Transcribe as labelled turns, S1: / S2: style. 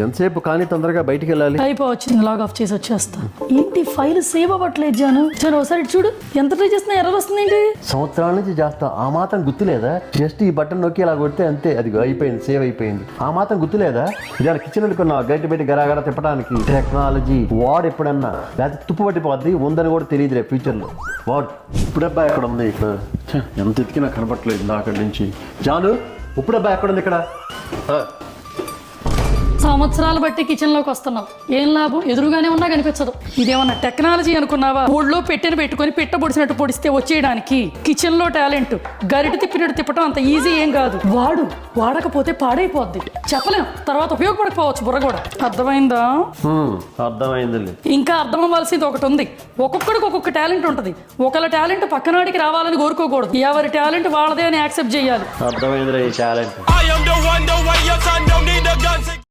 S1: ఎంతసేపు కానీ తొందరగా బయటికి వెళ్ళాలి.
S2: అయిపోవచ్చింది, లాగ్ ఆఫ్ చేసి వచ్చేస్తా. ఏంటి ఫైల్ సేవ్ అవ్వట్లేదు జాను? జాను ఒకసారి చూడు, ఎంత ట్రై చేస్తున్నా ఎర్రర్ వస్తుంది ఏంటి?
S1: సంవత్సరాల నుంచి చేస్తా, ఆ మాత్రం గుర్తులేదా? జస్ట్ ఈ బటన్ నొక్కి ఇలా కొడితే అంతే, అది అయిపోయింది, సేవ్ అయిపోయింది. ఆ మాత్రం గుర్తులేదా? ఇలా కిచెన్ అనుకున్నా గట్టి పెట్టి గరాగర తిప్పడానికి టెక్నాలజీ వాడు ఎప్పుడన్నా, లేకపోతే తుప్పు పట్టిపోద్ది, ఉందని కూడా తెలియదు రేపు ఫ్యూచర్లో. వాడు ఇప్పుడబ్బా ఎక్కడ ఉంది? ఇక్కడ ఎంత ఎతికినా కనపట్లేదు అక్కడి నుంచి. జాను ఇప్పుడబ్బా ఎక్కడ ఉంది? ఇక్కడ
S2: సంవత్సరాలు బట్టి కిచెన్ లోకి వస్తున్నావు, ఏం లాభం? ఎదురుగానే ఉన్నా కనిపించదు. ఇదేమన్నా టెక్నాలజీ అనుకున్నావా? ఊళ్ళో పెట్టెను పెట్టుకొని పిట్ట పొడిచినట్టు పొడిస్తే వచ్చేయడానికి. కిచెన్ లో టాలెంట్ గరిట తిప్పినట్టు తిప్పటం అంత ఈజీ ఏం కాదు. వాడకపోతే పాడైపోద్ది, చెప్పలేం, తర్వాత ఉపయోగపడకపోవచ్చు బుర్ర కూడా. అర్థమైందా?
S1: అర్థమైంది.
S2: ఇంకా అర్థం అవ్వాల్సింది ఒకటి ఉంది. ఒక్కొక్కడికి ఒక్కొక్క టాలెంట్ ఉంటుంది. ఒకళ్ళ టాలెంట్ పక్కనాడికి రావాలని కోరుకోకూడదు. ఎవరి టాలెంట్ వాళ్ళదే అని యాక్సెప్ట్ చేయాలి.
S1: అర్థమైంది. టాలెంట్